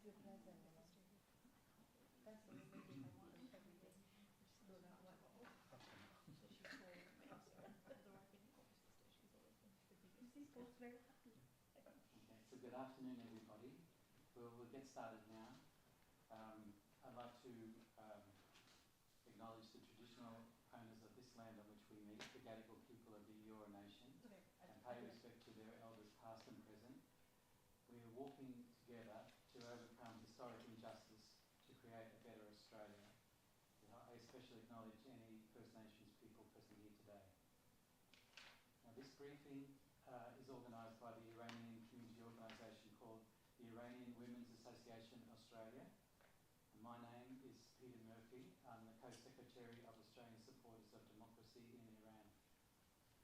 So good afternoon, everybody. We'll get started now. I'd like to acknowledge the traditional owners of this land on which we meet, the Gadigal people of the Eora Nation, and pay respect to their elders past and present. We are walking together to overcome historic injustice to create a better Australia. I especially acknowledge any First Nations people present here today. Now, this briefing is organised by the Iranian community organisation called the Iranian Women's Association Australia. And my name is Peter Murphy. I'm the Co-Secretary of Australian Supporters of Democracy in Iran.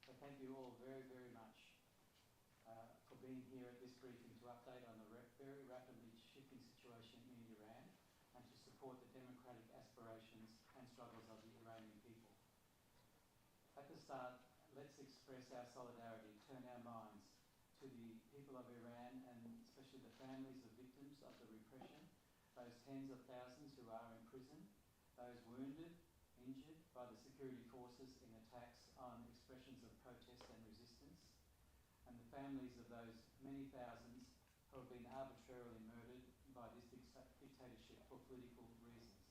So thank you all very, very much for being here at this briefing to update on the very rapidly shifting situation in Iran and to support the democratic aspirations and struggles of the Iranian people. At the start, let's express our solidarity, turn our minds to the people of Iran and especially the families of victims of the repression, those tens of thousands who are in prison, those wounded, injured by the security forces in attacks on expressions of protest and resistance, and the families of those many thousands who have been arbitrarily murdered by this dictatorship for political reasons.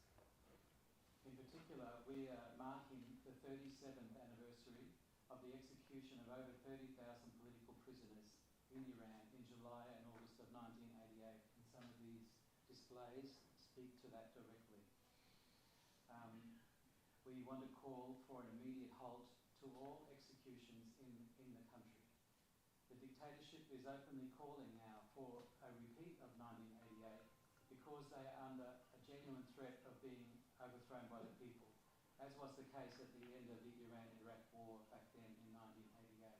In particular, we are marking the 37th anniversary of the execution of over 30,000 political prisoners in Iran in July and August of 1988, and some of these displays speak to that directly. We want to call for an immediate halt to all executions in the country. The dictatorship is openly calling now for a repeat of 1988 because they are under a genuine threat of being overthrown by the people, as was the case at the end of the Iran-Iraq war back then in 1988.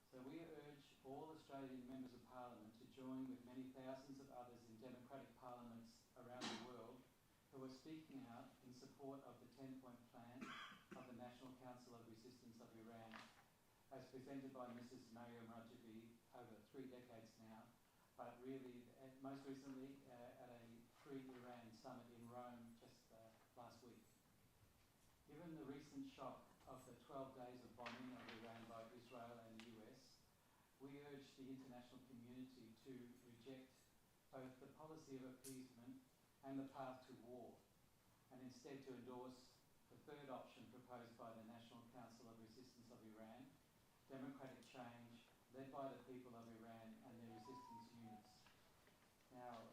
So we urge all Australian members of Parliament to join with many thousands of others in democratic parliaments around the world who are speaking out in support of the 10-point plan of the National Council of Resistance of Iran, as presented by Mrs. Mariam Rajavi over 3 decades now, but really most recently at a Free Iran summit in Rome just last week. Given the recent shock of the 12 days of bombing of Iran by Israel and the US, we urge the international community to reject both the policy of appeasement and the path to war, and instead to endorse the third option proposed by the National Council of Resistance of Iran, democratic change led by the people of Iran and their resistance units. Now,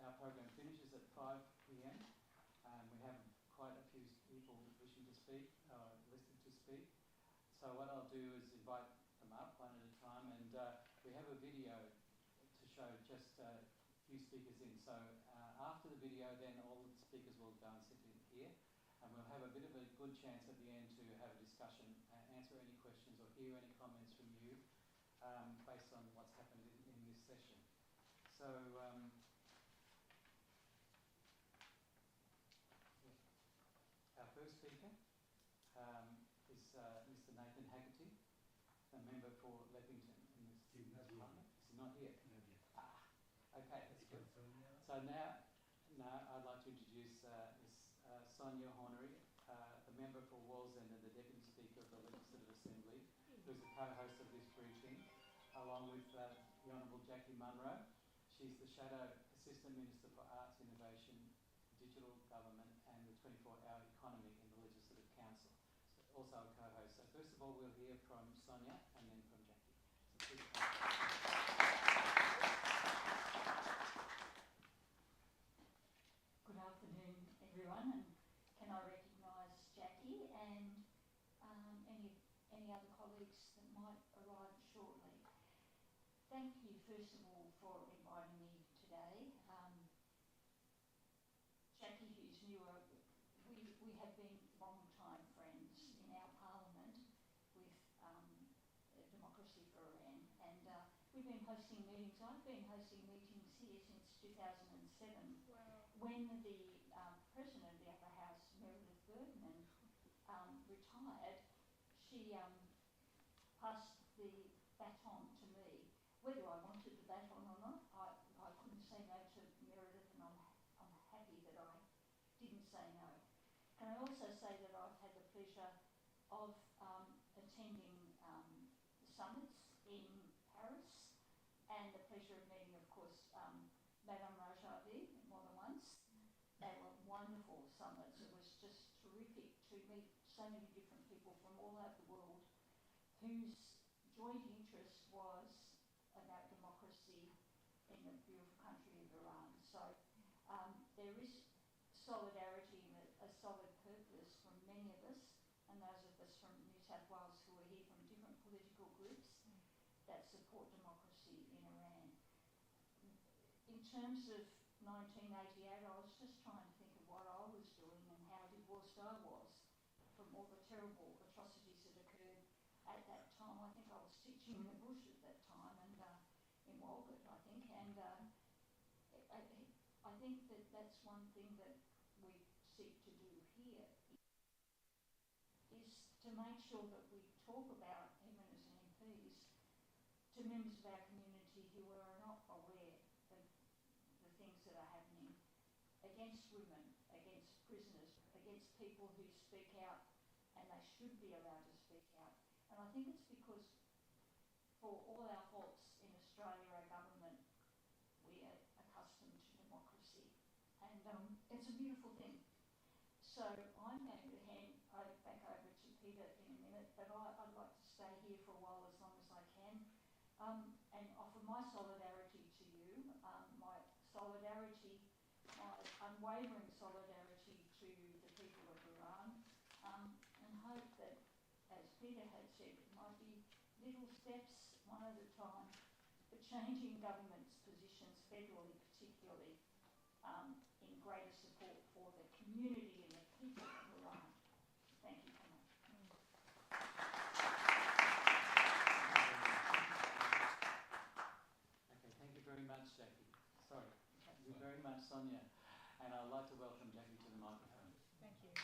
our program finishes at 5 p.m. We have quite a few people wishing to speak, listed to speak. So what I'll do is invite them up one at a time, and we have a video to show just a few speakers in. So after the video, then all the speakers will go and sit in here, and we'll have a bit of a good chance at the end to have a discussion, answer any questions or hear any comments from you based on what's happened in this session. So our first speaker is Mr. Nathan Haggerty, a member for Leppington in this parliament. Is he not here? Not yet. Okay, that's good. So now I'd like to introduce Ms. Sonia Hornery, the member for Wallsend and the Deputy Speaker of the Legislative Assembly, who's the co-host of this briefing, along with the Honourable Jackie Munro. She's the Shadow Assistant Minister for Arts, Innovation, Digital Government and the 24-hour economy in the Legislative Council. So also a co-host. So first of all, we'll hear from Sonia and then from Jackie. So please Good afternoon, everyone, and can I recognise Jackie and any other colleagues that might arrive shortly. Thank you, first of all, for inviting me today. Jackie, who's newer, we have been long-time friends in our parliament with Democracy for Iran, and we've been hosting meetings. I've been hosting meetings here since 2007. Wow. When the President of the Upper House, Meredith Bergman, retired, she passed the baton to me. Whether I wanted the baton or not, I couldn't say no say no. Can I also say that I've had the pleasure of attending summits in Paris and the pleasure of meeting, of course, Madame Rajavi more than once. They were wonderful summits. It was just terrific to meet so many different people from all over the world whose joint interest was about democracy in the beautiful country of Iran. So there is solidarity and a solid purpose from many of us, and those of us from New South Wales who are here from different political groups that support democracy in Iran. In terms of 1988, I was just trying to think of what I was doing and how divorced I was from all the terrible atrocities that occurred at that time. I think I was teaching in the bush at that time, and in Walgett, I think, and I think that that's one thing that we seek to do here, is to make sure that we talk about, even as MPs, to members of our community who are not aware of the things that are happening against women, against prisoners, against people who speak out, and they should be allowed to speak out. And I think it's because for all our faults in Australia, our government, we are accustomed to democracy. And it's a beautiful thing. So I'm going to hand back over to Peter in a minute, but I'd like to stay here for a while as long as I can, and offer my solidarity to you, my unwavering solidarity to the people of Iran, and hope that, as Peter had said, it might be little steps, one at a time, but changing government's positions federally particularly, in greater support for the community and the people of Iran. Thank you so much. Okay, thank you very much, Jackie. Sorry, thank you very much, Sonia. And I'd like to welcome Jackie to the microphone. Thank you.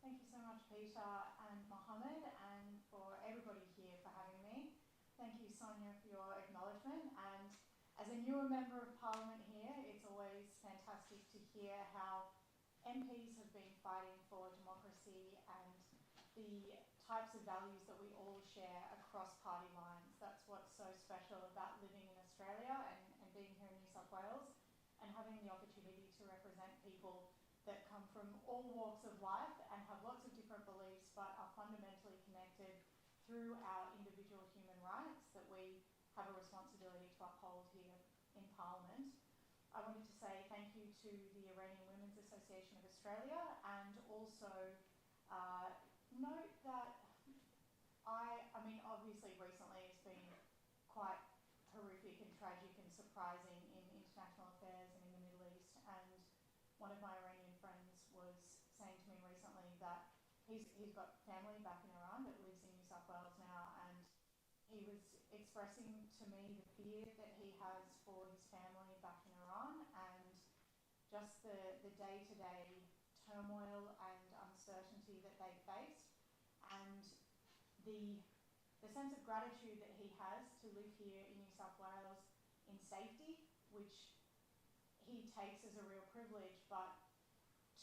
Thank you so much, Peter and Mohammed, and for everybody here for having me. Thank you, Sonia, for your acknowledgement. And as a newer member of Parliament here, it's always fantastic to hear how MPs have been fighting for democracy and the types of values that we all share across party lines. That's what's so special about living in Australia and being here in New South Wales, and having the opportunity to represent people that come from all walks of life and have lots of different beliefs, but are fundamentally connected through our individual human rights that we have a responsibility to uphold here in Parliament. I wanted to say thank you to the Iranian Women's Association of Australia, and also note that I mean, obviously recently it's been quite horrific and tragic and surprising in international affairs and in the Middle East, and one of my Iranian friends was saying to me recently that he's got family back in Iran but lives in New South Wales now, and he was expressing to me the fear that he has for his family back in Iran, and just the day-to-day turmoil and uncertainty that they face, and the sense of gratitude that he has to live here in New South Wales in safety, which he takes as a real privilege, but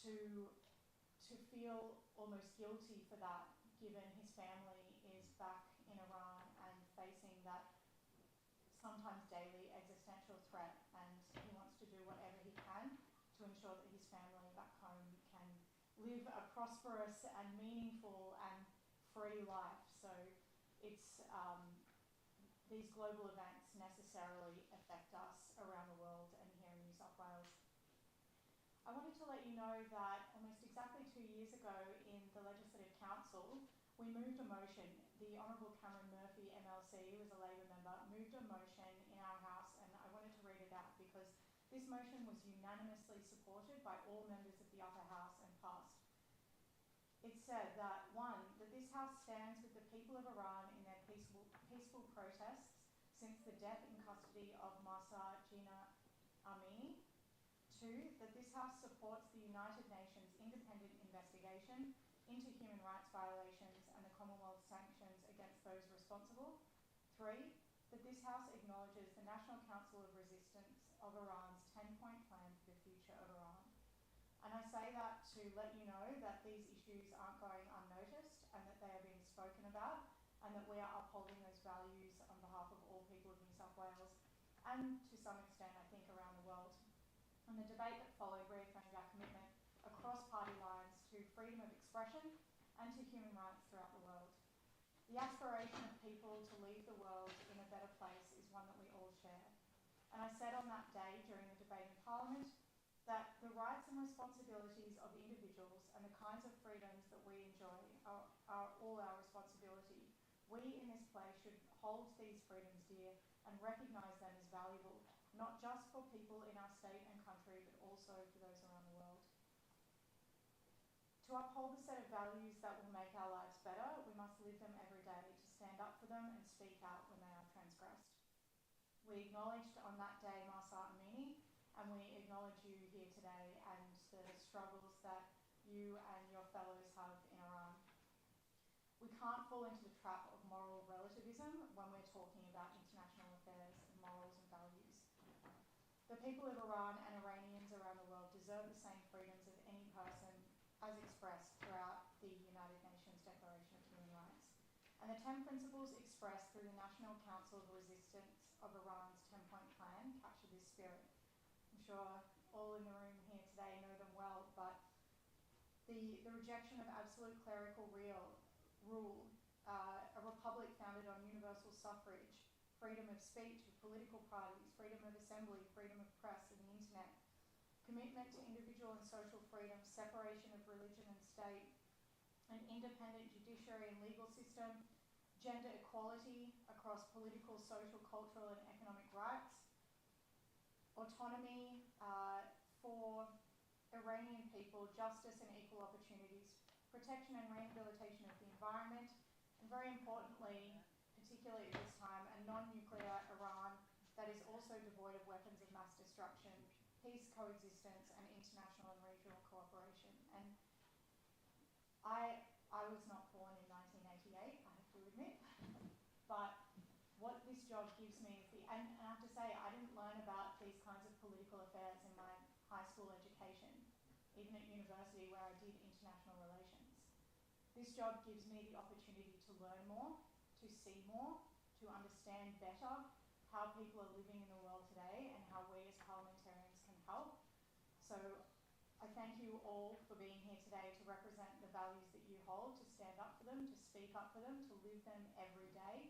to feel almost guilty for that, given his family is back in Iran and facing that sometimes daily existential threat, and he wants to do whatever he can to ensure that his family back home can live a prosperous and meaningful and free life. So it's these global events necessarily affect us around the world and here in New South Wales. I wanted to let you know that almost exactly 2 years ago in the Legislative Council, we moved a motion. The Honourable Cameron Murphy MLC, who is a Labor member, moved a motion in our House, and I wanted to read it out because this motion was unanimously supported by all members of the Upper House and passed. It said that, 1, that this House stands with the people of Iran in their peaceful protests since the death in custody of Mahsa Jina Amini. 2, that this House supports the United Nations independent investigation into human rights violations and the Commonwealth sanctions those responsible. 3, that this House acknowledges the National Council of Resistance of Iran's 10-point plan for the future of Iran. And I say that to let you know that these issues aren't going unnoticed and that they are being spoken about, and that we are upholding those values on behalf of all people of New South Wales and to some extent I think around the world. And the debate that followed reaffirmed our commitment across party lines to freedom of expression and to human rights throughout the world. The aspiration of people to leave the world in a better place is one that we all share. And I said on that day during the debate in Parliament that the rights and responsibilities of individuals and the kinds of freedoms that we enjoy are all our responsibility. We in this place should hold these freedoms dear and recognise them as valuable, not just for people in our state and country, but also for those around the world. To uphold the set of values that will make our lives better, we must live them every day, to stand up for them and speak out when they are transgressed. We acknowledged on that day Mahsa Amini, and we acknowledge you here today and the struggles that you and your fellows have in Iran. We can't fall into the trap of moral relativism when we're talking about international affairs and morals and values. The people of Iran and Iranians around the world deserve the same freedoms of any person as expressed throughout the United Nations Declaration of Human Rights. And the 10 principles expressed through the National Council of Resistance of Iran's 10-point plan capture this spirit. I'm sure all in the room here today know them well, but the rejection of absolute clerical rule, a republic founded on universal suffrage, freedom of speech of political parties, freedom of assembly, freedom of press and the internet, commitment to individual and social freedom, separation of religion and state, an independent judiciary and legal system, gender equality across political, social, cultural and economic rights, autonomy for Iranian people, justice and equal opportunities, protection and rehabilitation of the environment, and very importantly, particularly at this time, a non-nuclear Iran that is also devoid of weapons of mass destruction, peace, coexistence and international and regional cooperation. And I was not born in 1988, I have to admit, but what this job gives me is and I have to say, I didn't learn about these kinds of political affairs in my high school education, even at university where I did international relations. This job gives me the opportunity to learn more, to see more, to understand better how people are living in the world today and how we as parliamentarians can help. So I thank you all for being here today to represent the values that you hold, to stand up for them, to speak up for them, to live them every day,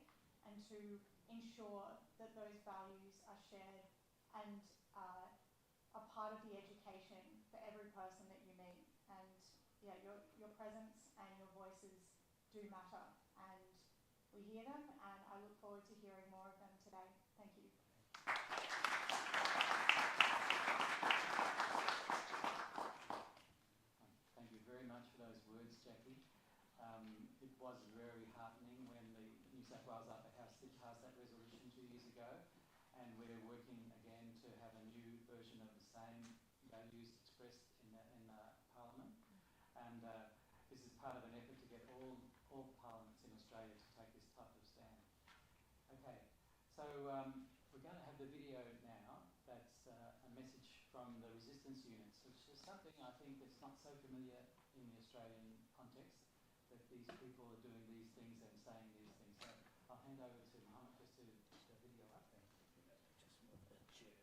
and to ensure that those values are shared and are part of the education for every person that you meet. And yeah, your presence and your voices do matter, and we hear them, and I look forward to hearing more of them today. Thank you. Thank you very much for those words, Jackie. It was very heartening when the New South Wales Upper House did pass that resolution 2 years ago, and we're working again to have a new version of the same values expressed in Parliament. And this is part of an effort to get all parliaments in Australia to take this type of stand. Okay, so we're going to have the video now. That's a message from the resistance units, which is something I think that's not so familiar in the Australian context, that these people are doing these things and saying these things. So I'll hand over to Mohammed just to the video up there. Just move the chair.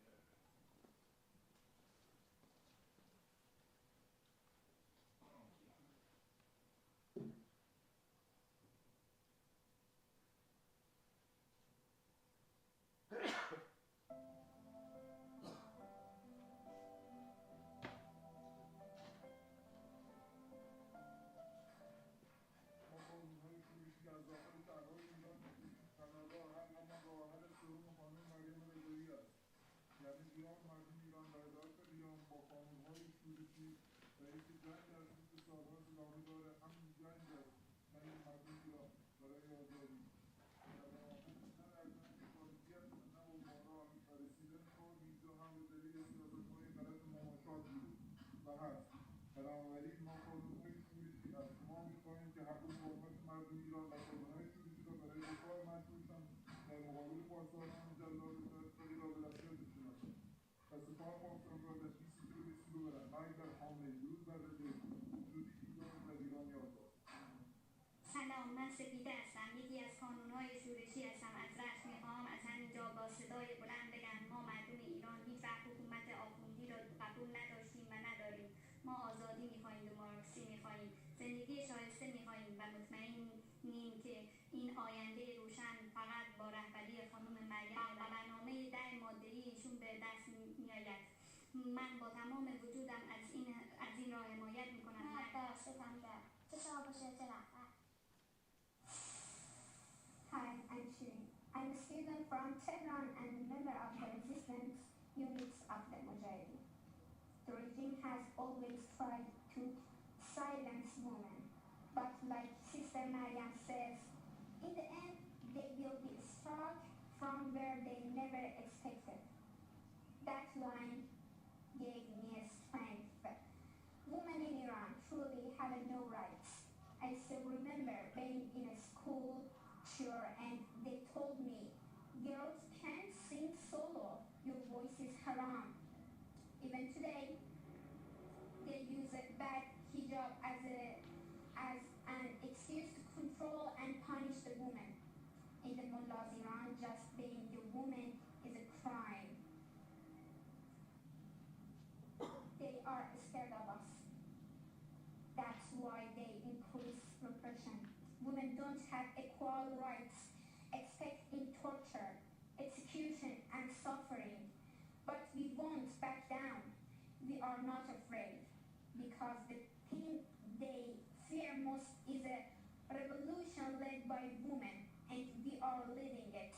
ایران مردم ایران در ذات ایران با قانون‌های شورشی و یک جنگ از روز سال‌ها ادامه داره. همین جنگ است جنگ مردم ایران برای آزادی. در مواقع بیشتر از جنگ خارجیت نه و باران و رسیدن خود اینجا هم به دلیل سیاست‌های غلط مماشات بوده و هست. بنابراین ما قانون‌های شورشی از شما می‌خواهیم که حق و حرمت مردم ایران و قانون‌های شورشی را برای زندگی شایسته می‌خواهیم و مطمئنیم که این آینده روشن فقط با رهبری خانم مریم و برنامه 10 ماده‌ای ایشون به دست می‌آید. من با تمام وجودم از این راه حمایت می‌کنم. من توسطم در چشم باشه چه رهبر. Hi, I'm Shirin. I'm a student from Tehran and a member of the resistance units of the Mujahideen. The regime has always tried to silence women, but like Sister Mariam says, in the end, they will be struck from where they never expected. That line gave me a strength. Women in Iran truly have no rights. I still remember being in a school tour and they told me, girls can't sing solo, your voice is haram. Even today, they use a bad hijab as an excuse to control and punish the woman. In the mullah's Iran, just being a woman is a crime. They are scared of us. That's why they increase repression. Women don't have equal rights, except in torture, execution, and suffering. But we won't back down. We are not afraid, because the thing they fear most is a revolution led by women, and we are leading it.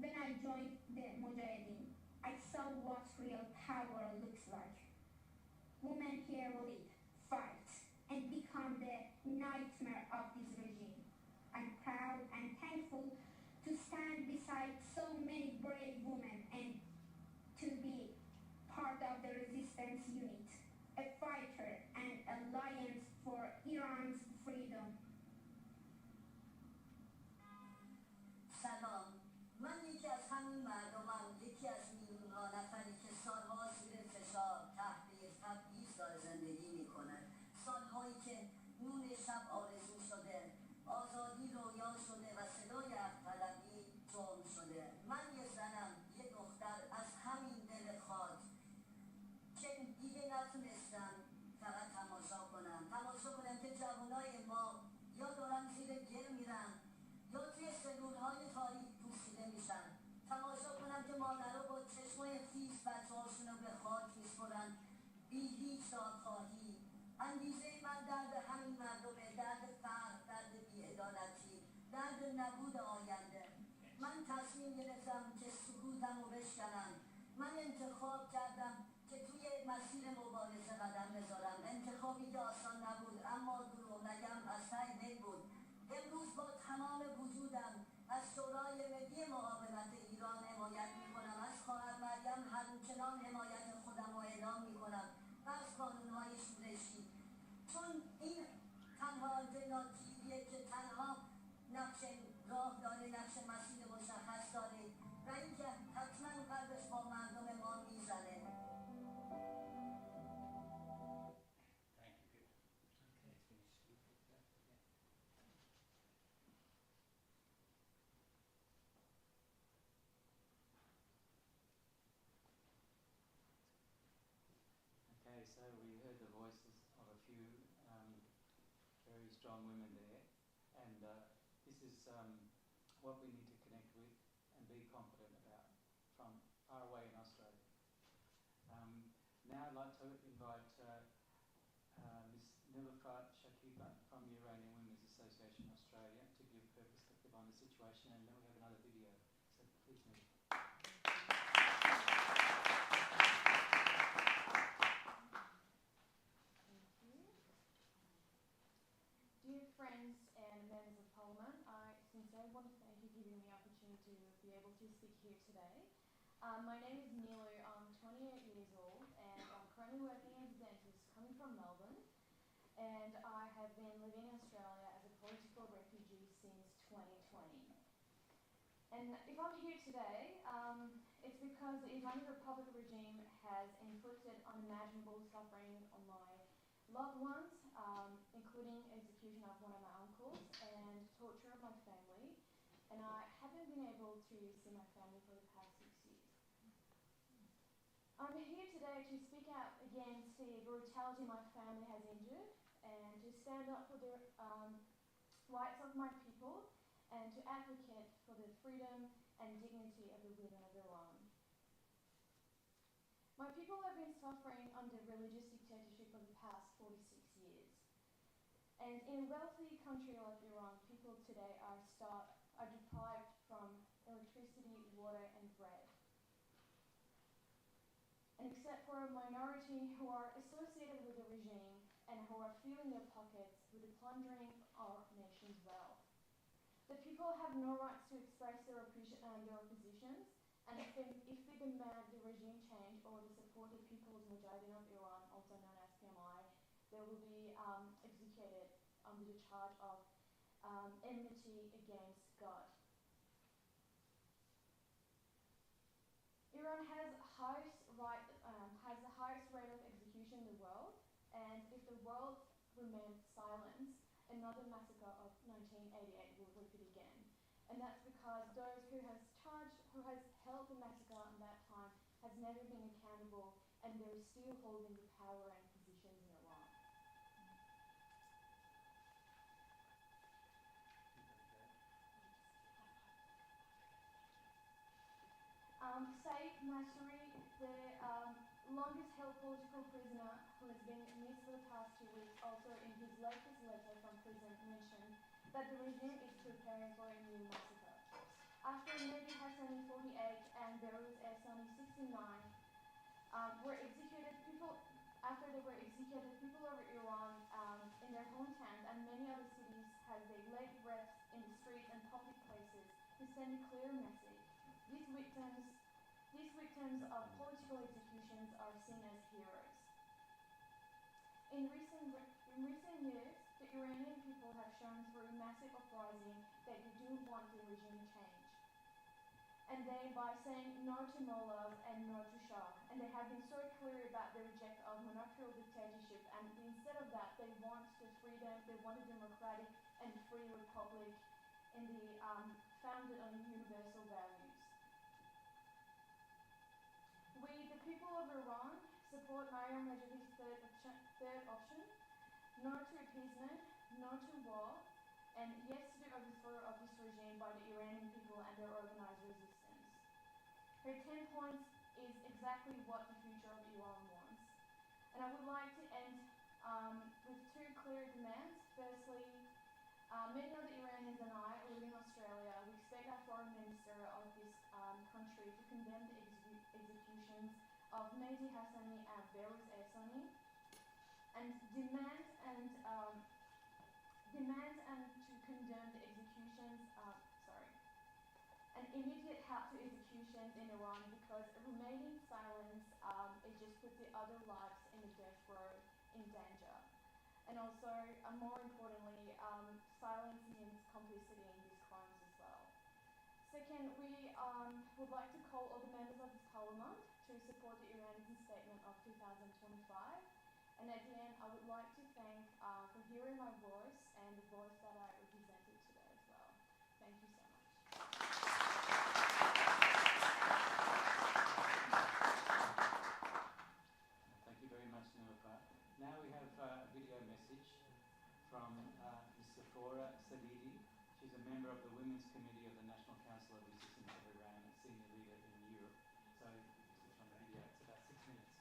When I joined the Mujahideen, I saw what real power looks like. Women here lead, fight, and become the nightmare of this regime. I'm proud and thankful to stand beside so many brave women and to be part of the resistance unit, a fighter and alliance for Iran's freedom. سلام، من یکی از همین مردمم، یکی از میلیون‌ها نفری که سالها زیر فشار، تحقیر، تبعیض داره زندگی میکنه. سالهایی که نون شب آرزو شده، آزادی رویا شده و صدای حق‌طلبی جرم شده. من یه زنم، یه دختر از همین دل خاک که دیگه نتونستم فقط تماشا کنم که جوانای ما یا دارن زیر گل میرن یا توی سلولهای تاریک پوسیده میشن. تماشا کنم که مادرها با چشمای خیس بچه‌هاشون رو به خاک میسپرن بی هیچ دادخواهی. انگیزه من درد همین مردمه، درد فقر، درد بی‌عدالتی، درد نبود آینده. من تصمیم گرفتم که سکوتم رو بشکنم. من انتخاب کردم که توی مسیر مبارزه قدم بذارم. انتخابی که آسان نبود، اما دروغ نگم از ته دل بود. امروز با تمام وجودم از شورای ملی مقاومت ایران حمایت میکنم. از خواهر مریم همچنان حمایت خودم رو اعلام میکنم و از قانونهای شورشی، چون این تنها آلترناتیویه که تنها نقش راه داره، نقش مسیر مشخص داره و اینکه حتما قلبش با مردم ما میزنه. Okay, so we heard the voices of a few very strong women there, and this is what we need to connect with and be confident about from far away in Australia. Now I'd like to invite Ms. Nilufar Shakiba from the Iranian Women's Association Australia to give her perspective on the situation, and then we have another video. So please, Nilufar. Dear friends and members of Parliament, I sincerely want to thank you for giving me the opportunity to be able to speak here today. My name is Nilu, I'm 28 years old and I'm currently working as a dentist coming from Melbourne, and I have been living in Australia as a political refugee since 2020. And if I'm here today, it's because the Islamic Republic regime has inflicted unimaginable suffering on my loved ones, including execution of one of my uncles and torture of my family, and I haven't been able to see my family for the past 6 years. I'm here today to speak out against the brutality my family has endured to stand up for the rights of my people and to advocate for the freedom and dignity of the women of Iran. My people have been suffering under religious dictatorship for the past 46 years. And in a wealthy country like Iran, people today are deprived from electricity, water, and bread. And except for a minority who are associated with the regime and who are filling their pockets with the plundering of our nation's wealth. The people have no rights to express their oppositions, and if they demand the regime change or the support of People's Mujahideen of Iran, also known as PMI, they will be executed under the charge of enmity against God. Iran has the highest rate of execution in the world, and if the world remains silent, another massacre of 1988 will repeat again. And that's because those who has held the massacre at that time has never been accountable, and they're still holding the power and positions in Iran. Saif Masri, the longest held political prisoner who has been missed for the past 2 weeks, also in his latest letter from prison mentioned that the regime is preparing for a new massacre. After Mehdi Hassani 48 and Beirut Ehsani 69 were executed, after they were executed, people of Iran in their hometowns and many other cities have they led reps in the streets and public places to send a clear message. These victims of political executions are seen as heroes. In recent years, the Iranian people have shown through massive uprising that they do want the regime change. And they, by saying no to mullahs and no to Shah, and they have been so clear about the reject of monarchical dictatorship, and instead of that, they want the freedom, they want a democratic and free republic founded on universal values. We, the people of Iran, support Maryam Rajavi's third option, no to appeasement, no to war, and yes to the overthrow of this regime by the Iranian people and their organized resistance. Her 10 points is exactly what the future of Iran wants. And I would like to end with 2 clear demands. Firstly, many of the Iranians and I live in Australia. We expect our foreign minister of this country to condemn the executions of Mehdi Hassani and Beirut Ehsani, and demand to condemn the executions. An immediate halt to executions in Iran, because remaining silence it just puts the other lives in the death row in danger. And also, more importantly, silence means complicity in these crimes as well. Second, we would like to call all the members of this parliament to support the Iranian statement of 2025. And at the end, I would like to thank for hearing my voice and the voice that I represented today as well. Thank you so much. Thank you very much, Niloufar. Now we have a video message from Ms. Safora Sadidi. She's a member of the Women's Committee of the National Council of Resistance of Iran, a senior leader in Europe. So you can switch on the video. It's about 6 minutes.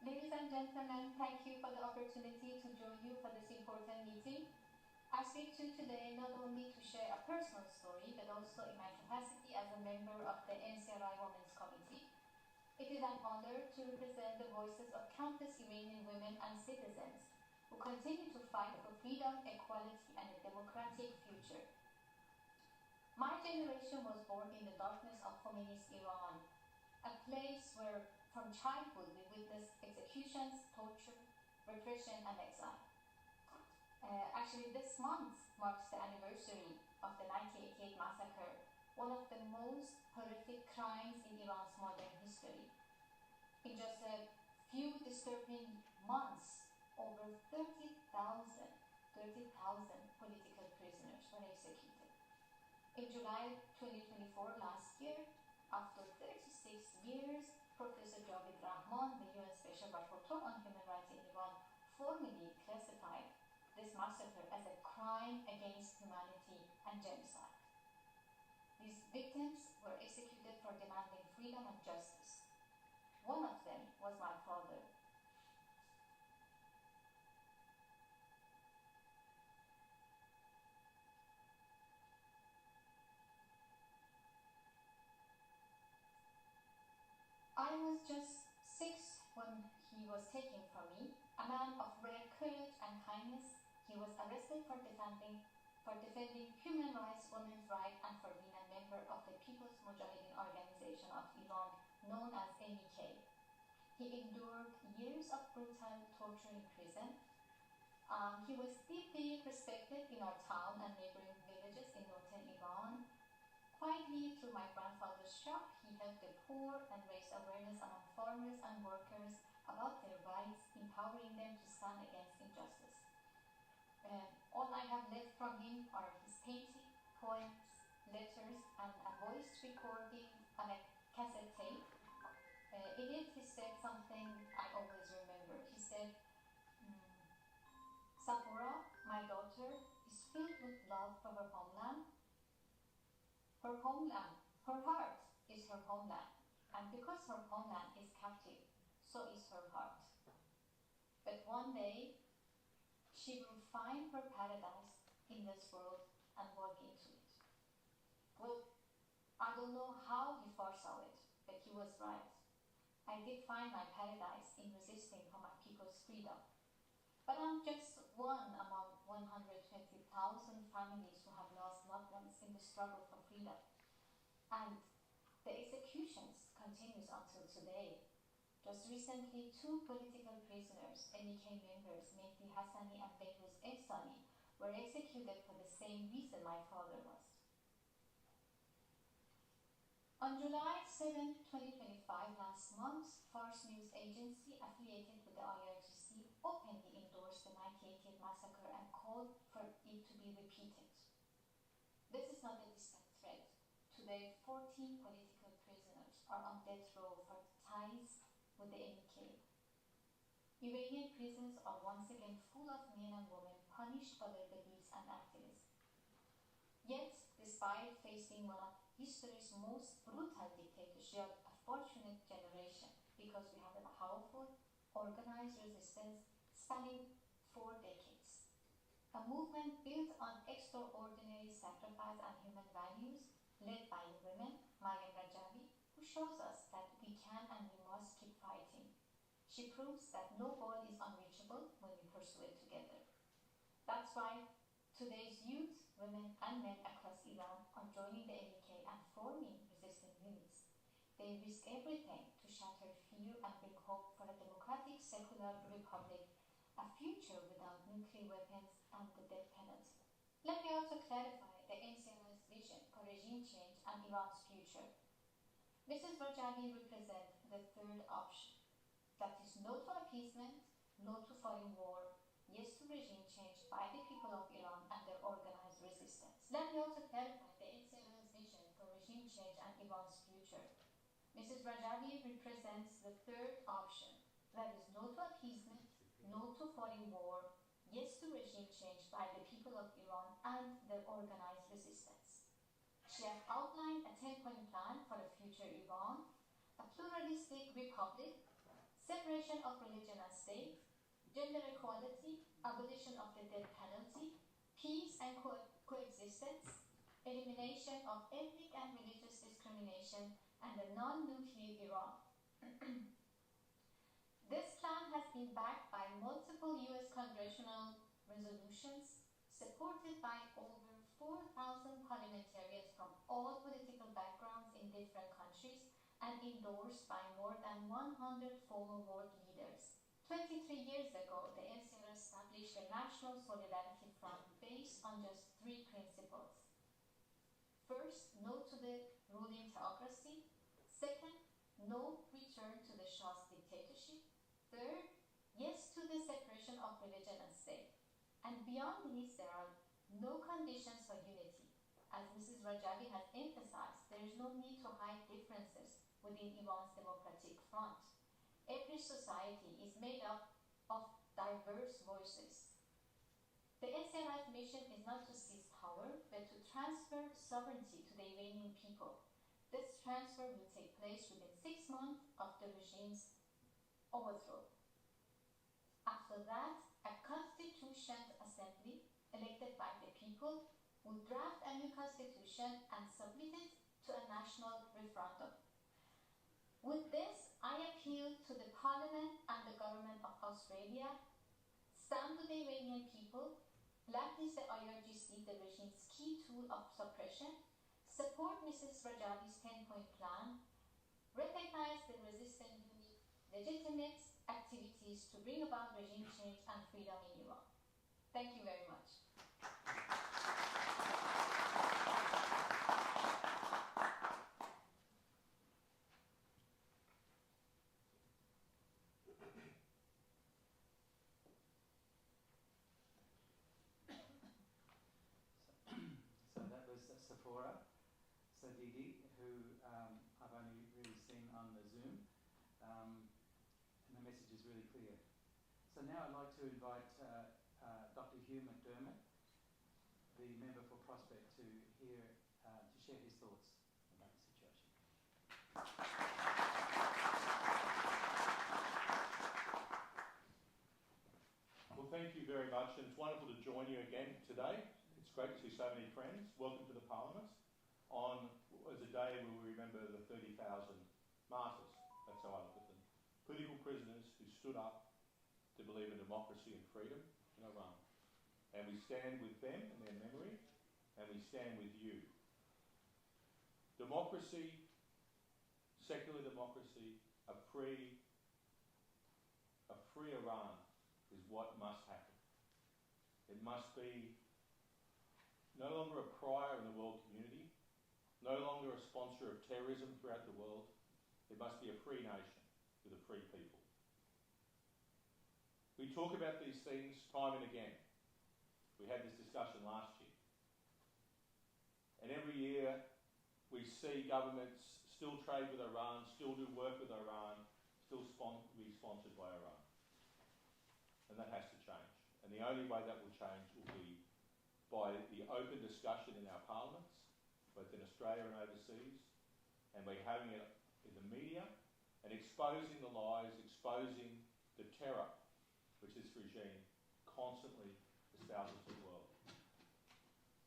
Ladies and gentlemen, thank you for the opportunity to join you for this important meeting. I speak to you today not only to share a personal story, but also in my capacity as a member of the NCRI Women's Committee. It is an honor to represent the voices of countless Iranian women and citizens who continue to fight for freedom, equality, and a democratic future. My generation was born in the darkness of communist Iran, a place where from childhood we witnessed executions, torture, repression, and exile. Actually, this month marks the anniversary of the 1988 massacre, one of the most horrific crimes in Iran's modern history. In just a few disturbing months, over 30,000 political prisoners were executed. In July 2024, last year, 6 years, Professor Javid Rahman, the UN Special Rapporteur on Human Rights in Iran, formally classified this massacre as a crime against humanity and genocide. These victims were executed for demanding freedom and justice. One of them was my father. I was just 6 when he was taken from me. A man of rare courage and kindness, he was arrested for defending human rights, women's rights, and for being a member of the People's Mujahideen Organization of Iran, known as MEK. He endured years of brutal torture in prison. He was deeply respected in our town and neighboring villages in northern Iran. Quietly, through my grandfather's shop, he helped the poor and raised awareness among farmers and workers about their rights, empowering them to stand against injustice. All I have left from him are his paintings, poems, letters, and a voice recording on a cassette tape. In it, he said something I always remember. He said, Sapora, my daughter, is filled with love for her homeland. Her heart is her homeland, and because her homeland is captive, so is her heart. But one day, she will find her paradise in this world and walk into it. Well, I don't know how he foresaw it, but he was right. I did find my paradise in resisting for my people's freedom. But I'm just one among 120,000 families who have lost loved ones in the struggle for freedom. And the executions continues until today. Just recently, 2 political prisoners, MEK members, Mehdi Hassani and Behruz Ehsani, were executed for the same reason my father was. On July 7, 2025, last month, Fars News Agency, affiliated with the IRGC, openly endorsed the 1988 massacre and called for it to be repeated. This is not a distant threat. Today, 14 political prisoners are on death row for ties with the MEK. Iranian prisons are once again full of men and women punished for their beliefs and activism. Yet, despite facing one of history's most brutal dictators, we are a fortunate generation because we have a powerful, organized resistance spanning 4 decades. A movement built on extraordinary sacrifice and human values, led by women, Mariam Rajavi, who shows us that we can and we must keep fighting. She proves that no goal is unreachable when we pursue it together. That's why today's youth, women and men across Iran are joining the MEK and forming resistant units. They risk everything to shatter fear and bring hope for a democratic, secular republic, a future without nuclear weapons and the death penalty. Let me also clarify the NCR's vision for regime change and Iran's future. Mrs. Rajavi represents the third option. That is no to appeasement, no to foreign war, yes to regime change by the people of Iran and their organized resistance. Let me also clarify the NCR's vision for regime change and Iran's future. Mrs. Rajavi represents the third option. That is no to appeasement, no to foreign war, yes to regime change by the people of Iran and their organized resistance. She has outlined a 10-point plan for a future Iran, a pluralistic republic, separation of religion and state, gender equality, abolition of the death penalty, peace and coexistence, elimination of ethnic and religious discrimination, and a non-nuclear Iran. This plan has been backed by multiple US congressional resolutions, supported by over 4,000 parliamentarians from all political backgrounds in different countries, and endorsed by more than 100 former world leaders. 23 years ago, the NCR established a National Solidarity Front based on just 3 principles. First, no to the ruling theocracy. Second, no return to the Shah's dictatorship. Third, yes to the separation of religion and state. And beyond these, there are no conditions for unity. As Mrs. Rajavi has emphasized, there is no need to hide differences within Iran's democratic front. Every society is made up of diverse voices. The NCRI's mission is not to seize power, but to transfer sovereignty to the Iranian people. This transfer will take place within 6 months of the regime's overthrow. After that, a constituent assembly elected by the people will draft a new constitution and submit it to a national referendum. With this, I appeal to the Parliament and the Government of Australia: stand with the Iranian people, blacklist the IRGC, the regime's key tool of suppression, support Mrs. Rajavi's 10-point plan, recognize the resistant legitimate activities to bring about regime change and freedom in Iran. Thank you very much. So that was Sephora Sadidi, who I've only really seen on the Zoom, and the message is really clear. So now I'd like to invite Dr. Hugh McDermott, the member for Prospect, to share his thoughts about the situation. Well, thank you very much, and it's wonderful to join you again today. It's great to see so many friends. Welcome to the Parliament on as a day where we remember the 30,000 martyrs. That's how I look at them. Political prisoners who stood up to believe in democracy and freedom in Iran. And we stand with them in their memory, and we stand with you. Democracy, secular democracy, a free Iran is what must happen. It must be no longer a pariah in the world community, no longer a sponsor of terrorism throughout the world. It must be a free nation with a free people. We talk about these things time and again. We had this discussion last year. And every year we see governments still trade with Iran, still do work with Iran, still be sponsored by Iran. And that has to change. And the only way that will change will be by the open discussion in our parliaments, both in Australia and overseas, and we're having it in the media, and exposing the lies, exposing the terror which this regime constantly espouses to the world.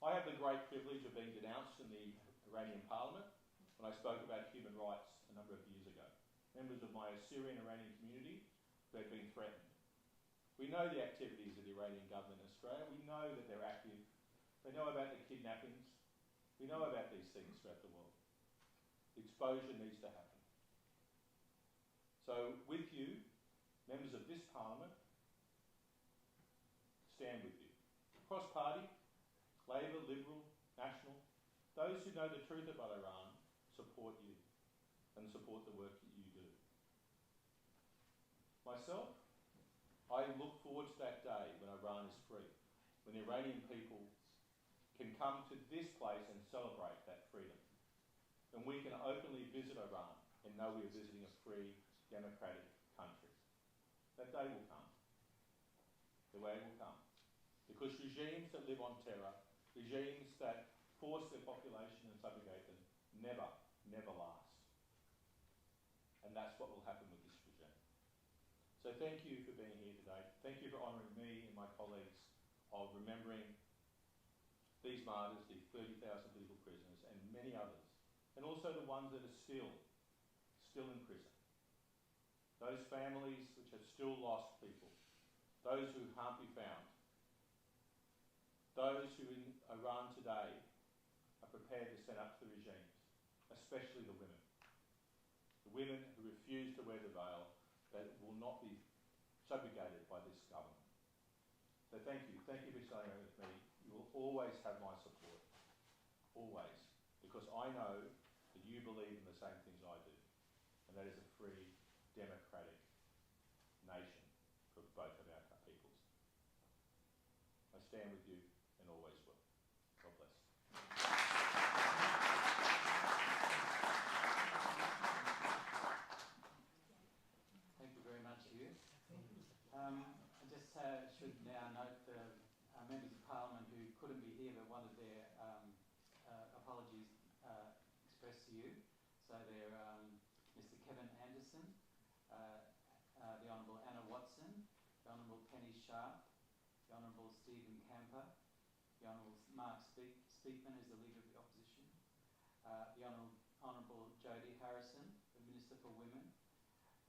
I have the great privilege of being denounced in the Iranian parliament when I spoke about human rights a number of years ago. Members of my Syrian Iranian community who had been threatened. We know the activities of the Iranian government in Australia. We know that they're active. They know about the kidnappings. We know about these things throughout the world. The exposure needs to happen. So with you, members of this parliament, stand with you. Cross-party, Labor, Liberal, National, those who know the truth about Iran support you and support the work that you do. Myself, I look forward to that day when Iran is free, when the Iranian people can come to this place and celebrate that freedom. And we can openly visit Iran and know we are visiting a free, democratic country. That day will come. The way will come. Because regimes that live on terror, regimes that force their population and subjugate them, never last. And that's what will happen with this regime. So thank you for being here today. Thank you for honouring me and my colleagues of remembering these martyrs, these 30,000 political prisoners, and many others. And also the ones that are still in prison. Those families which have still lost people. Those who can't be found. Those who in Iran today are prepared to stand up to the regimes, especially the women. The women who refuse to wear the veil, that will not be subjugated by this government. So thank you. Thank you for staying with me. You will always have my support. Always. Because I know that you believe in the same things I do. And that is a free, democratic nation for both of our peoples. I stand with you and always will. God bless. you. So they're Mr. Kevin Anderson, the Honourable Anna Watson, the Honourable Penny Sharp, the Honourable Stephen Camper, the Honourable Mark Speakman, who's the Leader of the Opposition, the Honourable Jodie Harrison, the Minister for Women,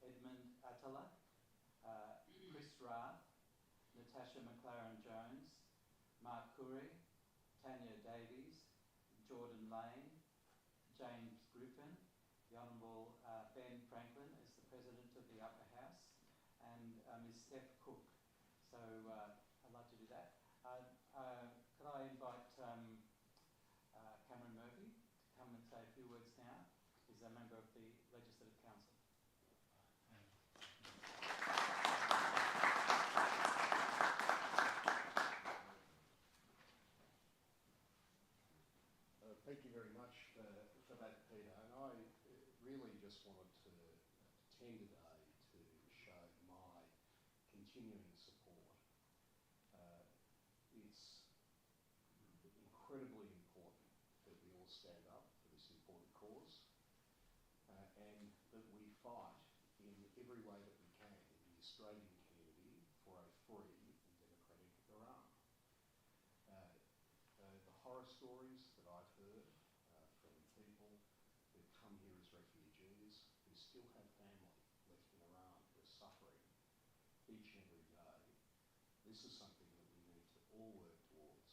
Edmund Attala, Chris Rath, Natasha McLaren-Jones, Mark Curry, Tanya Davies, Jordan Lane, James Griffin, the Honourable Ben Franklin as the President of the Upper House, and Ms. Steph Cook. So I'd like to do that. Could I invite Cameron Murphy to come and say a few words now? He's a member of the Legislative Council. Thank you very much for that, Peter. And I really just wanted to attend today to show my continuing support. It's incredibly important that we all stand up for this important cause and that we fight in every way that we can in the Australian community for a free and democratic Iran. The horror stories that I've heard from people who come here as refugees, who still have family left in Iran, who are suffering each and every day, this is something that we need to all work towards,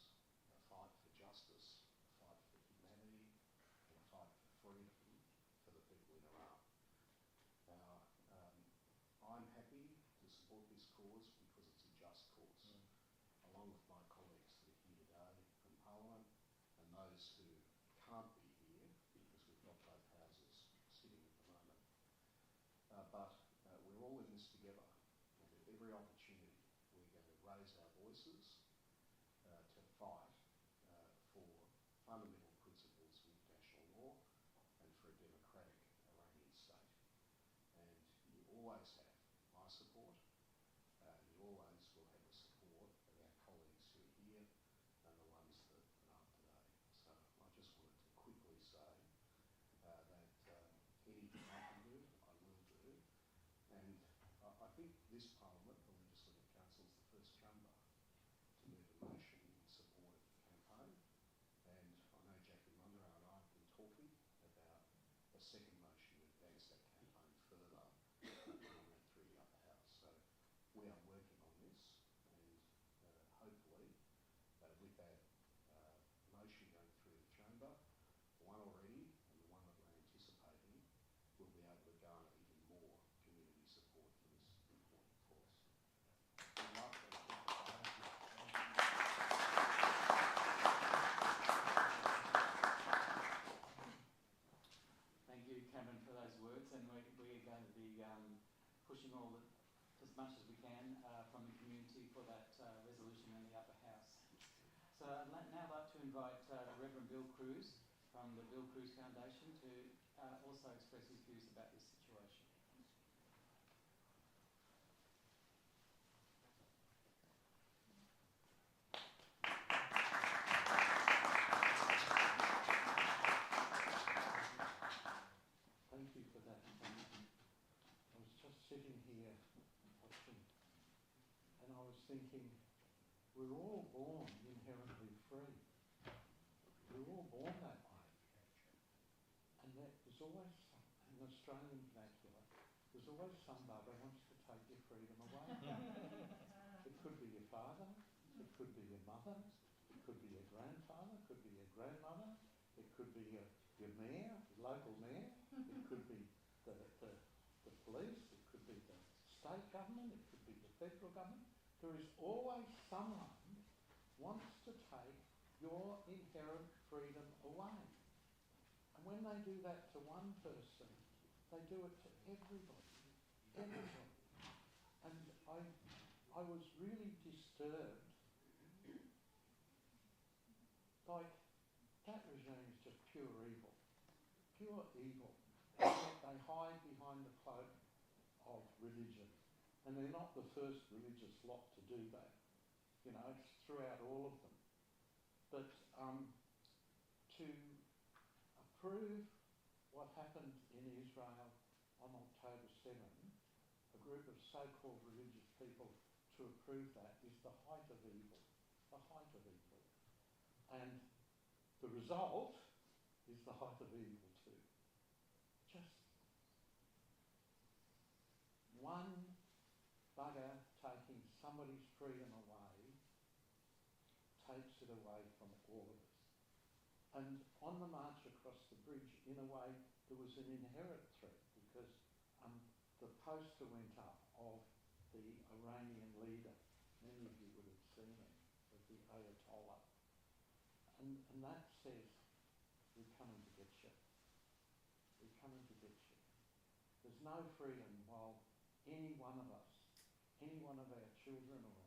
a fight for justice, a fight for humanity, and a fight for freedom for the people in Iran. Now, I'm happy to support this cause because it's a just cause, along with my colleagues that are here today from Parliament and those who can't be here because we've got both houses sitting at the moment. But we're all in this together, and at every opportunity we're going to raise our voices to fight for fundamental principles of international law and for a democratic Iranian state. And you always have my support. You always will have the support of our colleagues who are here and the ones that aren't today. So I just wanted to quickly say that anything I can do, I will do. And I think this Parliament, the Legislative Council, is the first chamber to move a motion in support of the campaign. And I know Jackie Munro and I have been talking about a second motion to advance that campaign further when we went through the Upper House. So we are working on this, and hopefully with that motion going through the chamber, one already and the one that we're anticipating, we'll be able to garner even more community support for this important cause. Good luck. Thank you, Cameron, for those words, and we're going to be pushing as much as we can from the community for that resolution in the Upper House. So I'd now like to invite Reverend Bill Cruz from the Bill Cruz Foundation to also express his views about this situation. Thank you for that. I was just sitting here watching, and I was thinking, we're all born inherently free. We're all born that way. And there's always, in the Australian vernacular, there's always some bugger wants to take your freedom away. It could be your father, it could be your mother, it could be your grandfather, it could be your grandmother, it could be your mayor, your local mayor, it could be the police, it could be the state government, it could be the federal government. There is always someone wants to take your inherent freedom away. And when they do that to one person, they do it to everybody. Everybody. And I was really disturbed. Like, that regime is just pure evil. Pure evil. And yet they hide behind the cloak of religion. And they're not the first religious lot to do that. You know, it's throughout all of them. But to approve what happened in Israel on October 7, a group of so-called religious people to approve that is the height of evil. The height of evil. And the result is the height of evil too. Just one bugger taking somebody's freedom away takes it away from all of us. And on the march across the bridge, in a way, there was an inherent threat because the poster went up of the Iranian leader. Many of you would have seen it, of the Ayatollah. And that says, we're coming to get you. We're coming to get you. There's no freedom while any one of us, any one of our children or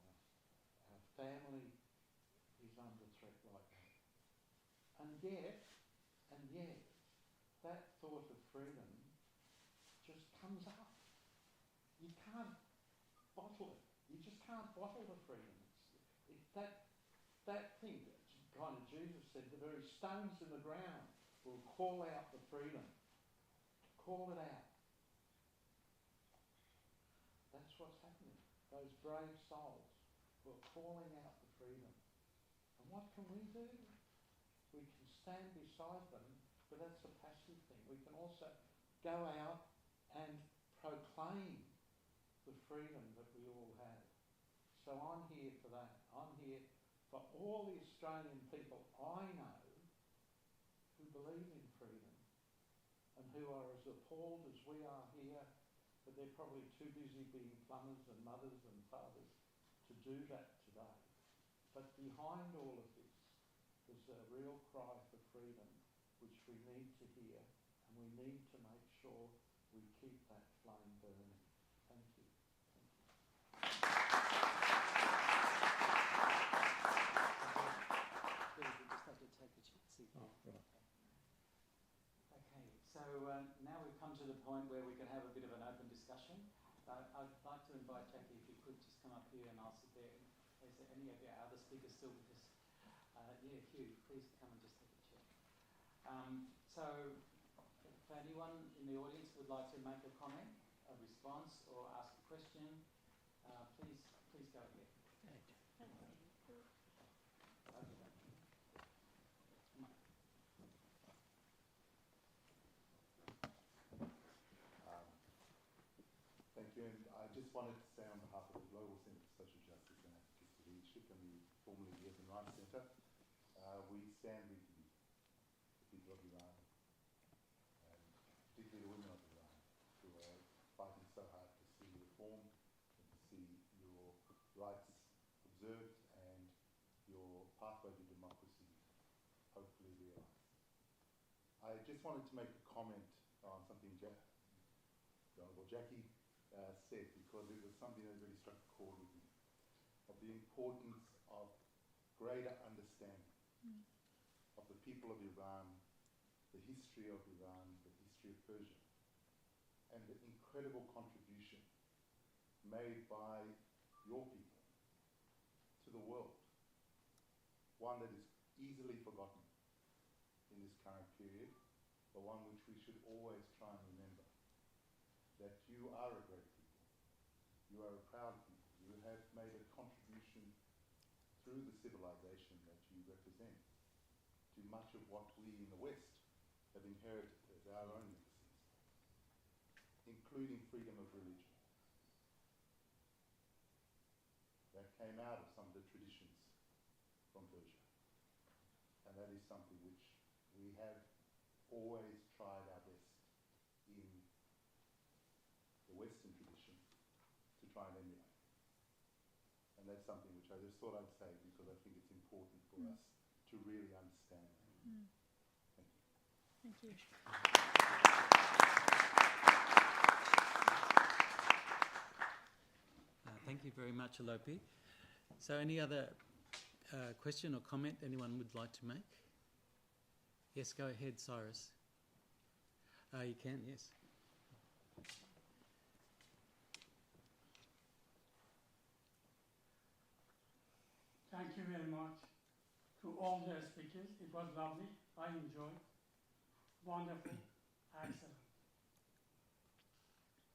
our family is under threat like that. And yet, that thought of freedom just comes up. You can't bottle it. You just can't bottle the freedom. That thing, kind of Jesus said, the very stones in the ground will call out the freedom. Call it out. That's what's happening. Those brave souls who are calling out the freedom. And what can we do? We can stand beside them, but that's a passive thing. We can also go out and proclaim the freedom that we all have. So I'm here for that. I'm here for all the Australian people I know who believe in freedom and who are as appalled as we are here, but they're probably too busy being plumbers and mothers and fathers to do that today. But behind all of this, there's a real cry for freedom, which we need to hear, and we need to make sure we keep that flame burning. Thank you. Okay, so now we've come to the point where we can have a bit of an open discussion. I'd like to invite Jackie, if you could just come up here and I'll sit there. Is there any of our other speakers still with us? Hugh, please come and just take a chair. So, if anyone in the audience would like to make a comment, a response, or ask a question, please go ahead. Thank you, and I just wanted to say on behalf of the Global Centre for Social Justice and Advocacy Leadership and the formerly Years and Rights Centre, we stand with you, the people of Iran, and particularly the women of Iran, who are fighting so hard to see reform and to see your rights observed and your pathway to democracy hopefully realised. I just wanted to make a comment on something the Honourable Jackie said, because it was something that really struck a chord with me, of the importance of greater understanding of the people of Iran, the history of Iran, the history of Persia, and the incredible contribution made by your people to the world, one that is easily forgotten in this current period, but one which we should always try and remember, that you are a great people, you are a proud people, you have made a contribution through the civilization that you represent to much of what we in the West have inherited as our own legacies, including freedom of religion. That came out of some of the traditions from Persia. And that is something which we have always tried our best in the Western tradition to try and emulate. And that's something which I just thought I'd say because I think it's important for us to really understand that. Thank you. Thank you. Thank you very much, Alopi. So any other question or comment anyone would like to make? Yes, go ahead, Cyrus. You can, yes. Thank you very much to all the speakers. It was lovely. I enjoyed. Wonderful. excellent.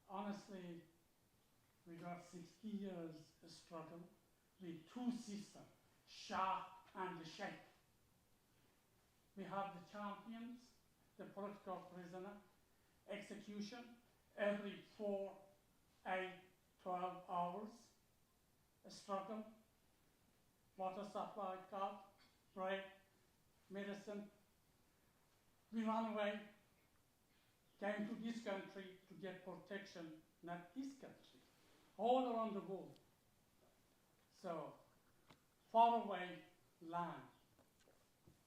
Honestly, we got 60 years struggle with two systems, Shah and the Sheikh. We have the champions, the political prisoner, execution every 4, 8, 12 hours, a struggle, water supply cut, bread, medicine. We ran away, came to this country to get protection, not this country, all around the world. So, far away land,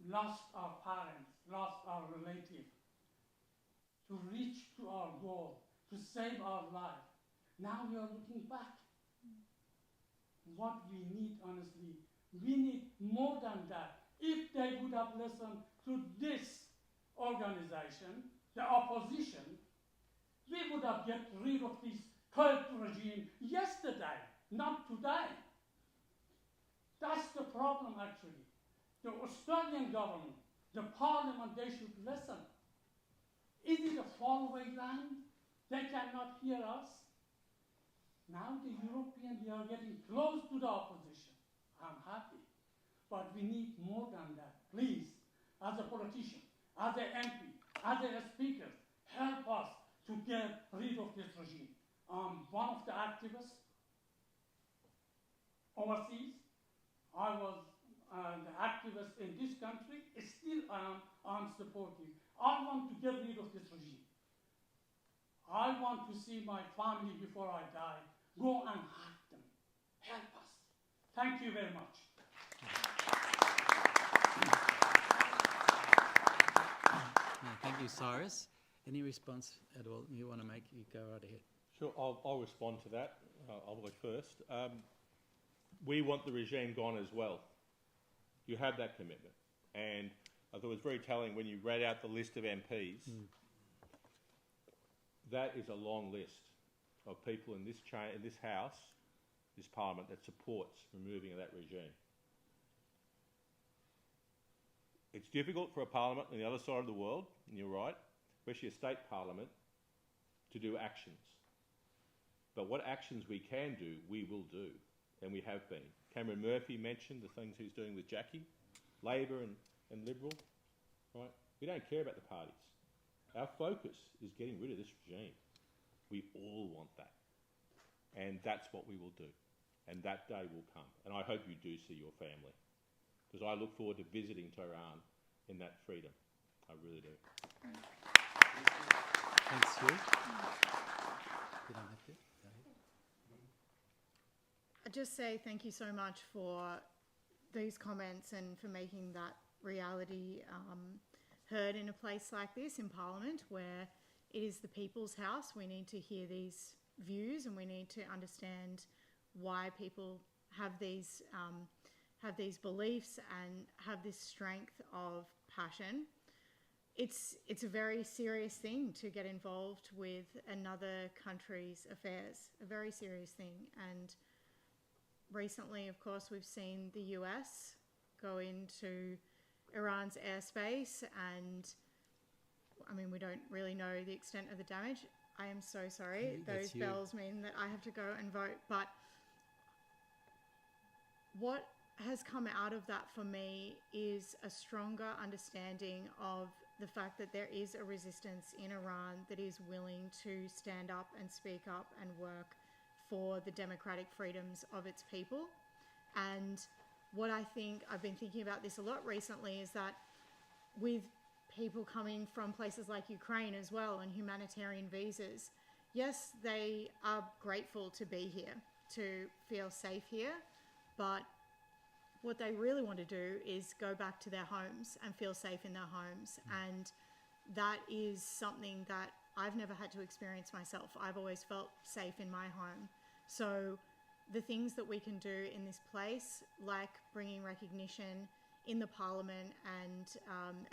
lost our parents, lost our relatives, to reach to our goal, to save our life. Now we are looking back. What we need, honestly, we need more than that. If they would have listened to this organization, the opposition, we would have get rid of this corrupt regime yesterday, not today. That's the problem, actually. The Australian government, the parliament, they should listen. Is it a faraway land? They cannot hear us. Now the European, we are getting close to the opposition. I'm happy. But we need more than that. Please, as a politician, as an MP, as a speaker, help us to get rid of this regime. I'm one of the activists overseas. I was the activist in this country. Still I'm supporting. I want to get rid of this regime. I want to see my family before I die. Go and hug them. Help us. Thank you very much. Thank you, Cyrus. Any response at all you want to make? You go right ahead. Sure, I'll respond to that. I'll go first. We want the regime gone as well. You have that commitment. And I thought it was very telling when you read out the list of MPs. That is a long list of people in this House, this Parliament, that supports removing that regime. It's difficult for a Parliament on the other side of the world, and you're right, especially a state Parliament, to do actions. But what actions we can do, we will do, and we have been. Cameron Murphy mentioned the things he's doing with Jackie, Labor and Liberal, right? We don't care about the parties. Our focus is getting rid of this regime. We all want that. And that's what we will do. And that day will come. And I hope you do see your family. Because I look forward to visiting Tehran in that freedom. I really do. Thanks, Hugh. You don't have to. Go ahead. I'd just say thank you so much for these comments and for making that reality heard in a place like this in Parliament, where it is the people's house. We need to hear these views, and we need to understand why people have these beliefs and have this strength of passion. It's a very serious thing to get involved with another country's affairs, a very serious thing. And recently, of course, we've seen the US go into Iran's airspace, and I mean, we don't really know the extent of the damage. I am so sorry. Those bells mean that I have to go and vote. But what has come out of that for me is a stronger understanding of the fact that there is a resistance in Iran that is willing to stand up and speak up and work for the democratic freedoms of its people. And what I think, I've been thinking about this a lot recently, is that with people coming from places like Ukraine as well and humanitarian visas, yes, they are grateful to be here, to feel safe here, but what they really want to do is go back to their homes and feel safe in their homes. And that is something that I've never had to experience myself. I've always felt safe in my home. So the things that we can do in this place, like bringing recognition in the Parliament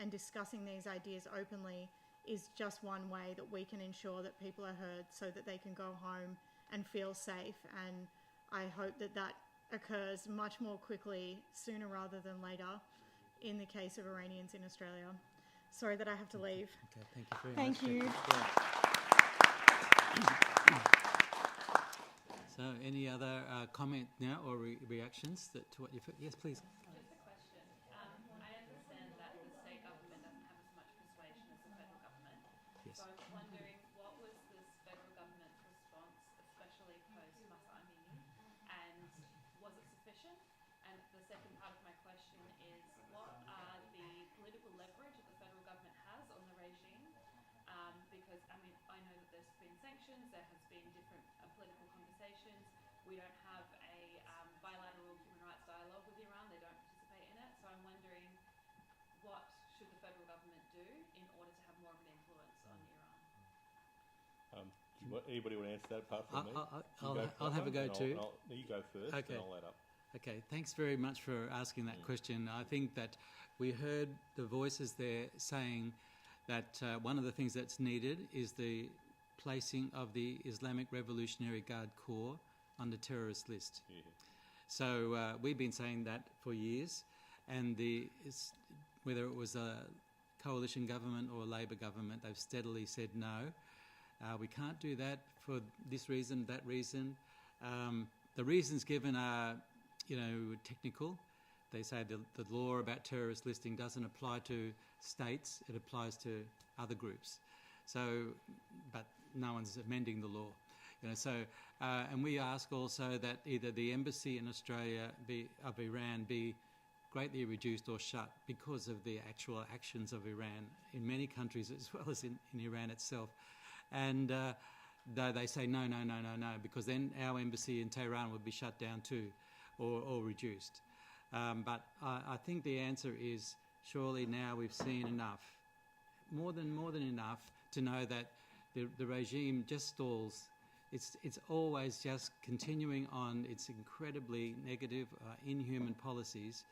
and discussing these ideas openly, is just one way that we can ensure that people are heard so that they can go home and feel safe. And I hope that that occurs much more quickly, sooner rather than later, in the case of Iranians in Australia. Sorry that I have to leave. Okay, thank you very Thank much. you. So, any other comment now or reactions to what you've heard? Yes, please. Just a question. I understand that the state government doesn't have as much persuasion as the federal government. Yes. So I'm wondering, what was this federal government's response, especially post-Masaamini, and was it sufficient? And the second part of my question is, what are the political leverage that the federal government has on the regime? Because, I mean, I know that there's been sanctions, there has been different political conversations. We don't have a bilateral human rights dialogue with Iran, they don't participate in it. So I'm wondering, what should the federal government do in order to have more of an influence on Iran? Anybody want to answer that apart from me? I'll have a go too. You go first, okay. and I'll add up. Okay, thanks very much for asking that question. I think that we heard the voices there saying that one of the things that's needed is the placing of the Islamic Revolutionary Guard Corps on the terrorist list. Yeah. So we've been saying that for years, and whether it was a coalition government or a Labor government, they've steadily said no. We can't do that for this reason, that reason. The reasons given are, technical. They say the law about terrorist listing doesn't apply to states, it applies to other groups. So, but no one's amending the law. And we ask also that either the embassy in Australia of Iran be greatly reduced or shut because of the actual actions of Iran in many countries as well as in Iran itself. And though they say no, because then our embassy in Tehran would be shut down too or reduced. But I think the answer is surely now we've seen enough, more than enough to know that the regime just stalls. It's always just continuing on its incredibly negative, inhuman policies.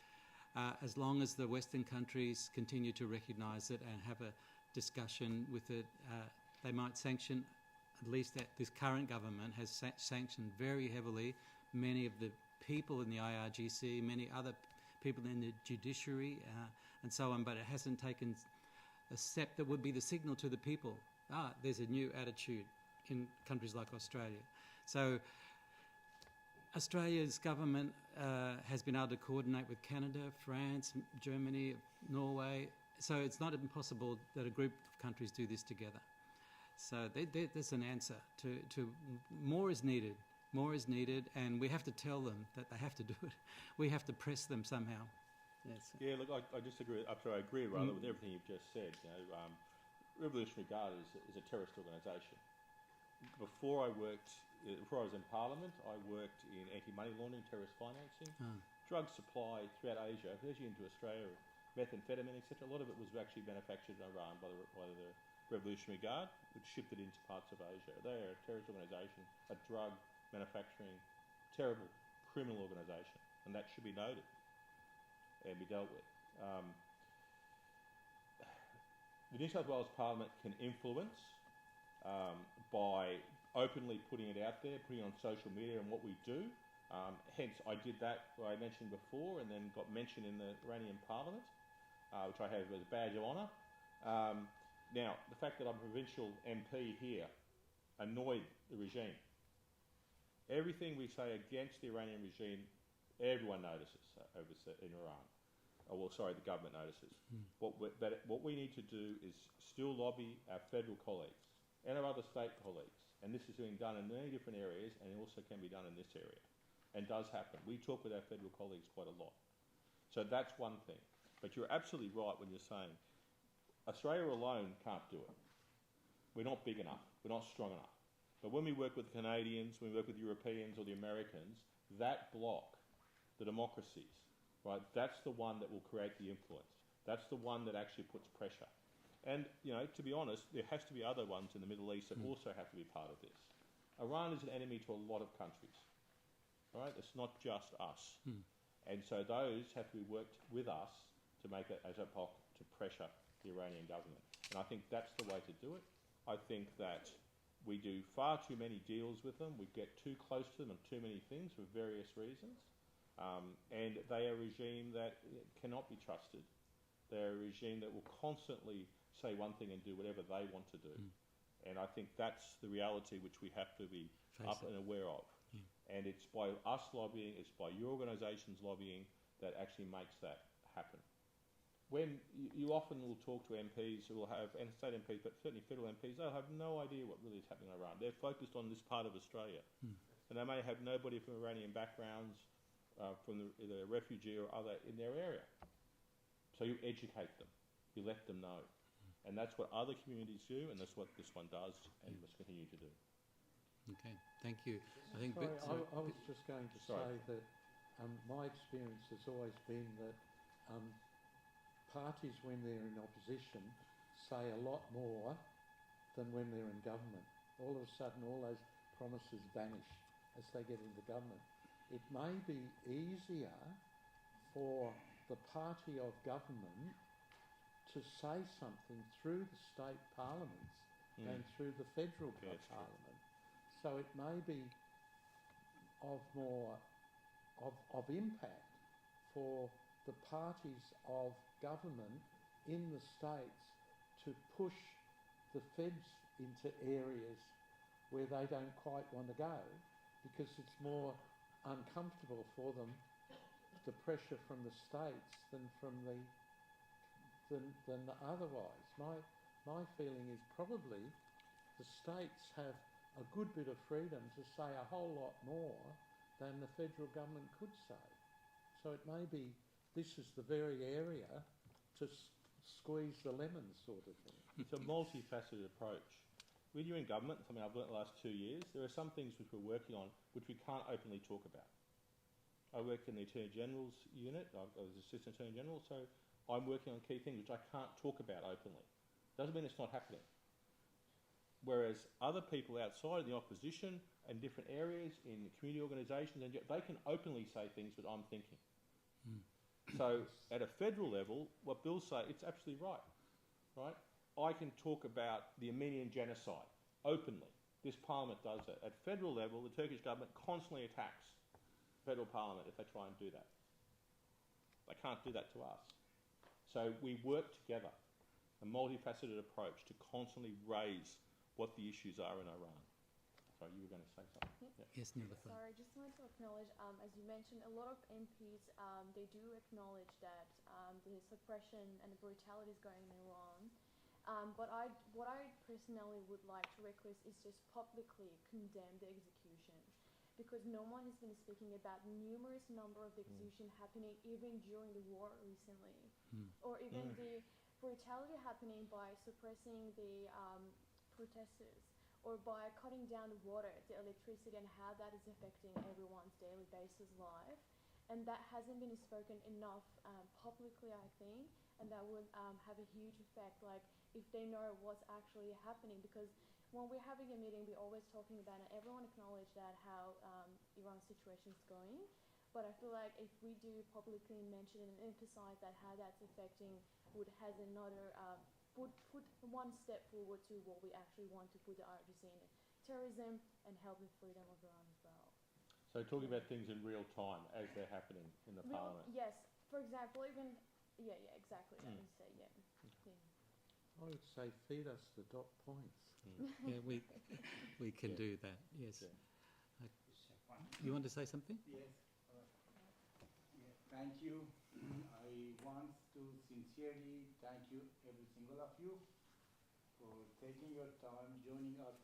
As long as the Western countries continue to recognise it and have a discussion with it, they might sanction, at least that this current government has sanctioned very heavily many of the people in the IRGC, many other people in the judiciary and so on, but it hasn't taken a step that would be the signal to the people, there's a new attitude in countries like Australia. So Australia's government has been able to coordinate with Canada, France, Germany, Norway, so it's not impossible that a group of countries do this together. So there's an answer to more is needed. More is needed, and we have to tell them that they have to do it. We have to press them somehow. Yes. Yeah, look, I disagree. I agree rather with everything you've just said. Revolutionary Guard is a terrorist organisation. Before I was in Parliament, I worked in anti-money laundering, terrorist financing, drug supply throughout Asia, especially into Australia, methamphetamine, etc. A lot of it was actually manufactured in Iran by the Revolutionary Guard, which shipped it into parts of Asia. They are a terrorist organisation, a drug manufacturing, terrible criminal organisation, and that should be noted and be dealt with. The New South Wales Parliament can influence by openly putting it out there, putting it on social media and what we do. Hence, I did that, what I mentioned before, and then got mentioned in the Iranian Parliament, which I have as a badge of honour. Now, the fact that I'm a provincial MP here annoyed the regime. Everything we say against the Iranian regime, everyone notices in Iran. The government notices. What we need to do is still lobby our federal colleagues and our other state colleagues. And this is being done in many different areas, and it also can be done in this area. And does happen. We talk with our federal colleagues quite a lot. So that's one thing. But you're absolutely right when you're saying Australia alone can't do it. We're not big enough. We're not strong enough. But when we work with the Canadians, when we work with the Europeans or the Americans, that bloc, the democracies, right, that's the one that will create the influence. That's the one that actually puts pressure. And, to be honest, there has to be other ones in the Middle East that also have to be part of this. Iran is an enemy to a lot of countries, right? It's not just us. And so those have to be worked with us to make it as a POC to pressure the Iranian government. And I think that's the way to do it. I think that we do far too many deals with them. We get too close to them on too many things for various reasons. And they are a regime that cannot be trusted. They're a regime that will constantly say one thing and do whatever they want to do. And I think that's the reality which we have to be up and aware of. And it's by us lobbying, it's by your organisations lobbying that actually makes that happen. When you often will talk to MPs who will have, and state MPs, but certainly federal MPs, they'll have no idea what really is happening in Iran. They're focused on this part of Australia. And they may have nobody from Iranian backgrounds, from the refugee or other in their area. So you educate them, you let them know. And that's what other communities do, and that's what this one does, and must continue to do. Okay, thank you. I think. Sorry, I was just going to say that my experience has always been that parties, when they're in opposition, say a lot more than when they're in government. All of a sudden, all those promises vanish as they get into government. It may be easier for the party of government to say something through the state parliaments than through the federal parliament. So it may be of more of impact for the parties of government in the states to push the feds into areas where they don't quite want to go, because it's more uncomfortable for them, the pressure from the states than from than otherwise. My feeling is probably the states have a good bit of freedom to say a whole lot more than the federal government could say. So it may be this is the very area to squeeze the lemon, sort of thing. It's a multifaceted approach. When you're in government, something I've learnt the last 2 years, there are some things which we're working on which we can't openly talk about. I work in the Attorney General's unit. I was Assistant Attorney General, so I'm working on key things which I can't talk about openly. Doesn't mean it's not happening. Whereas other people outside in the opposition and different areas in community organisations, and they can openly say things that I'm thinking. So at a federal level, what Bill's saying, it's absolutely right? I can talk about the Armenian genocide openly. This parliament does that. At federal level, the Turkish government constantly attacks federal parliament if they try and do that. They can't do that to us. So we work together, a multifaceted approach to constantly raise what the issues are in Iran. Sorry, you were going to say something. Yeah. Yes, Neil. Sorry, just wanted to acknowledge, as you mentioned, a lot of MPs, they do acknowledge that the suppression and the brutality is going in Iran. But what I personally would like to request is just publicly condemn the execution, because no one has been speaking about numerous number of executions happening even during the war recently, or even the brutality happening by suppressing the protesters, or by cutting down the water, the electricity, and how that is affecting everyone's daily basis life. And that hasn't been spoken enough publicly, I think, and that would have a huge effect, like if they know what's actually happening. Because when we're having a meeting, we're always talking about it, everyone acknowledge that how Iran's situation is going. But I feel like if we do publicly mention and emphasize that how that's affecting, would has another put one step forward to what we actually want to put the urgency in terrorism and help the freedom of Iran as well. So talking about things in real time as they're happening in the parliament. Yes, for example, even exactly. That is say I would say feed us the dot points. Yeah, we can do that. Yes. Yeah. You want to say something? Yes. Thank you. I want to sincerely thank you, every single of you, for taking your time, joining us for